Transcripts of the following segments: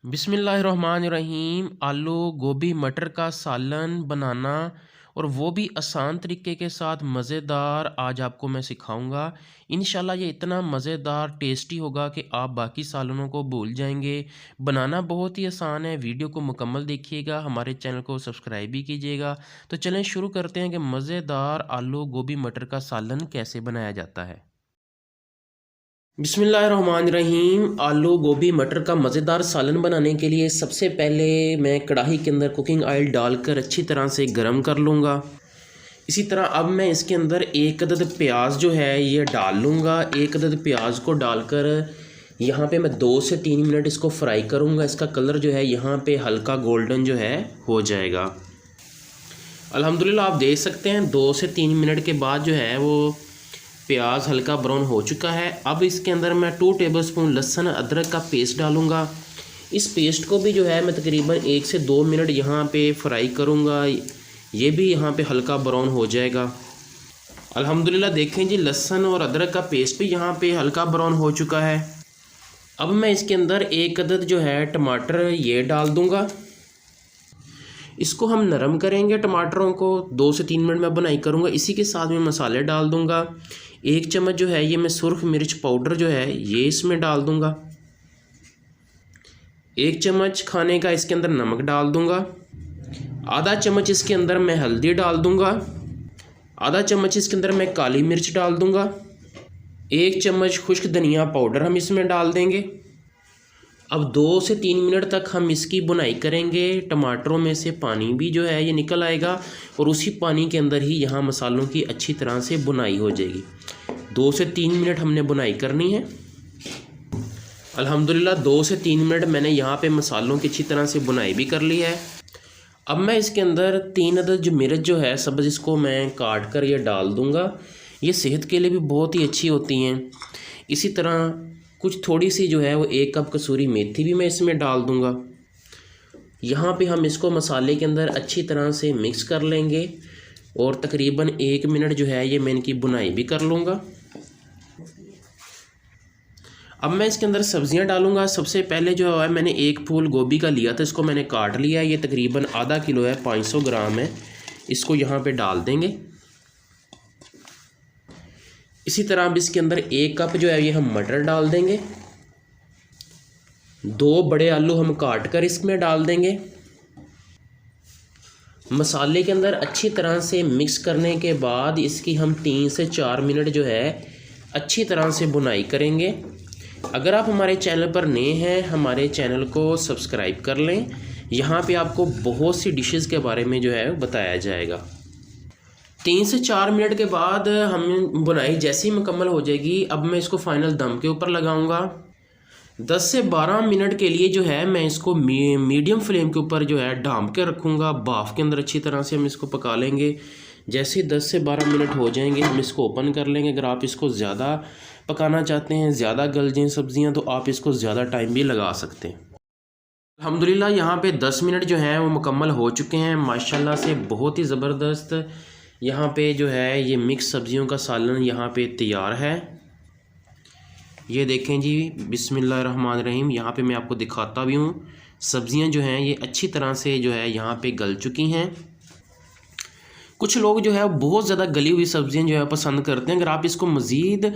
बिस्मिल्लाहिर्रहमानिर्रहीम। आलू गोभी मटर का सालन बनाना और वो भी आसान तरीके के साथ मज़ेदार आज आपको मैं सिखाऊंगा। इंशाल्लाह ये इतना मज़ेदार टेस्टी होगा कि आप बाकी सालनों को भूल जाएंगे। बनाना बहुत ही आसान है। वीडियो को मुकम्मल देखिएगा, हमारे चैनल को सब्सक्राइब भी कीजिएगा। तो चलें शुरू करते हैं कि मज़ेदार आलू गोभी मटर का सालन कैसे बनाया जाता है। बिस्मिल्लाहिर्रहमानिर्रहीम। आलू गोभी मटर का मज़ेदार सालन बनाने के लिए सबसे पहले मैं कढ़ाई के अंदर कुकिंग ऑयल डालकर अच्छी तरह से गर्म कर लूँगा। इसी तरह अब मैं इसके अंदर एक अदद प्याज जो है ये डाल लूँगा। एक अदद प्याज को डालकर यहाँ पे मैं 2 से 3 मिनट इसको फ्राई करूँगा। इसका कलर जो है यहाँ पे हल्का गोल्डन जो है हो जाएगा। अल्हम्दुलिल्लाह आप देख सकते हैं 2 से 3 मिनट के बाद जो है वो प्याज हल्का ब्राउन हो चुका है। अब इसके अंदर मैं 2 टेबलस्पून लहसुन अदरक का पेस्ट डालूँगा। इस पेस्ट को भी जो है मैं तकरीबन 1 से 2 मिनट यहाँ पे फ्राई करूँगा। ये भी यहाँ पे हल्का ब्राउन हो जाएगा। अल्हम्दुलिल्लाह देखें जी लहसुन और अदरक का पेस्ट भी यहाँ पे हल्का ब्राउन हो चुका है। अब मैं इसके अंदर एक अदद जो है टमाटर ये डाल दूँगा। इसको हम नरम करेंगे। टमाटरों को 2 से 3 मिनट में बनाई करूँगा। इसी के साथ में मसाले डाल दूँगा। 1 चम्मच जो है ये मैं सुर्ख मिर्च पाउडर जो है ये इसमें डाल दूँगा। 1 चम्मच खाने का इसके अंदर नमक डाल दूँगा। आधा चम्मच इसके अंदर मैं हल्दी डाल दूँगा। आधा चम्मच इसके अंदर मैं काली मिर्च डाल दूँगा। 1 चम्मच खुश्क धनिया पाउडर हम इसमें डाल देंगे। अब 2 से 3 मिनट तक हम इसकी बुनाई करेंगे। टमाटरों में से पानी भी जो है ये निकल आएगा और उसी पानी के अंदर ही यहाँ मसालों की अच्छी तरह से बुनाई हो जाएगी। 2 से 3 मिनट हमने बुनाई करनी है। अल्हम्दुलिल्लाह 2 से 3 मिनट मैंने यहाँ पे मसालों की अच्छी तरह से बुनाई भी कर ली है। अब मैं इसके अंदर 3 अदद जो मिर्च जो है सब्ज़ इसको मैं काट कर ये डाल दूँगा। ये सेहत के लिए भी बहुत ही अच्छी होती हैं। इसी तरह कुछ थोड़ी सी जो है वो 1 कप कसूरी मेथी भी मैं इसमें डाल दूँगा। यहाँ पे हम इसको मसाले के अंदर अच्छी तरह से मिक्स कर लेंगे और तकरीबन 1 मिनट जो है ये मैं इनकी बुनाई भी कर लूँगा। अब मैं इसके अंदर सब्ज़ियाँ डालूँगा। सबसे पहले जो है मैंने 1 फूल गोभी का लिया था, इसको मैंने काट लिया है। ये तकरीबन आधा किलो है, 500 ग्राम है। इसको यहाँ पे डाल देंगे। इसी तरह अब इसके अंदर 1 कप जो है ये हम मटर डाल देंगे। 2 बड़े आलू हम काट कर इसमें डाल देंगे। मसाले के अंदर अच्छी तरह से मिक्स करने के बाद इसकी हम 3 से 4 मिनट जो है अच्छी तरह से बुनाई करेंगे। अगर आप हमारे चैनल पर नए हैं, हमारे चैनल को सब्सक्राइब कर लें। यहाँ पे आपको बहुत सी डिशेस के बारे में जो है बताया जाएगा। 3 से 4 मिनट के बाद हम बुनाई जैसे ही मुकम्मल हो जाएगी, अब मैं इसको फाइनल दम के ऊपर लगाऊंगा। 10 से 12 मिनट के लिए जो है मैं इसको मीडियम फ्लेम के ऊपर जो है ढाँप के रखूँगा। भाफ़ के अंदर अच्छी तरह से हम इसको पका लेंगे। जैसे 10 से 12 मिनट हो जाएंगे हम इसको ओपन कर लेंगे। अगर आप इसको ज़्यादा पकाना चाहते हैं, ज़्यादा गल जाएँ सब्ज़ियाँ, तो आप इसको ज़्यादा टाइम भी लगा सकते हैं। अल्हम्दुलिल्लाह यहाँ पे 10 मिनट जो हैं वो मुकम्मल हो चुके हैं। माशाल्लाह से बहुत ही ज़बरदस्त यहाँ पे जो है ये मिक्स सब्ज़ियों का सालन यहाँ पे तैयार है। ये देखें जी, बिस्मिल्लाहिर्रहमानिर्रहीम। यहाँ पे मैं आपको दिखाता भी हूँ। सब्ज़ियाँ जो हैं ये अच्छी तरह से जो है यहाँ पे गल चुकी हैं। कुछ लोग जो है बहुत ज़्यादा गली हुई सब्ज़ियाँ जो है पसंद करते हैं। अगर आप इसको मज़ीद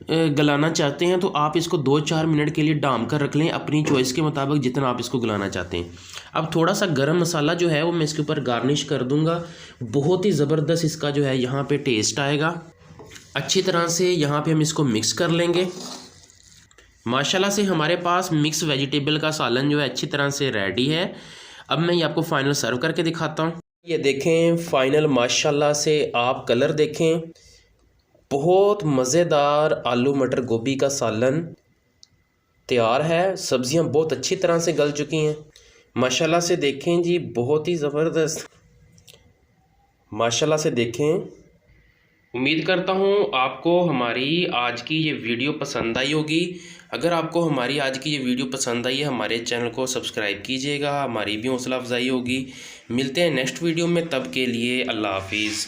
गलाना चाहते हैं तो आप इसको 2-4 मिनट के लिए ढाँप कर रख लें, अपनी चॉइस के मुताबिक जितना आप इसको गलाना चाहते हैं। अब थोड़ा सा गरम मसाला जो है वो मैं इसके ऊपर गार्निश कर दूंगा। बहुत ही ज़बरदस्त इसका जो है यहाँ पे टेस्ट आएगा। अच्छी तरह से यहाँ पे हम इसको मिक्स कर लेंगे। माशाल्लाह से हमारे पास मिक्स वेजिटेबल का सालन जो है अच्छी तरह से रेडी है। अब मैं ये आपको फाइनल सर्व करके दिखाता हूँ। ये देखें फाइनल, माशाल्लाह से आप कलर देखें। बहुत मज़ेदार आलू मटर गोभी का सालन तैयार है। सब्ज़ियाँ बहुत अच्छी तरह से गल चुकी हैं। माशाल्लाह से देखें जी, बहुत ही ज़बरदस्त। माशाल्लाह से देखें। उम्मीद करता हूँ आपको हमारी आज की ये वीडियो पसंद आई होगी। अगर आपको हमारी आज की ये वीडियो पसंद आई है, हमारे चैनल को सब्सक्राइब कीजिएगा। हमारी भी हौसला अफजाई होगी। मिलते हैं नेक्स्ट वीडियो में, तब के लिए अल्लाह हाफिज़।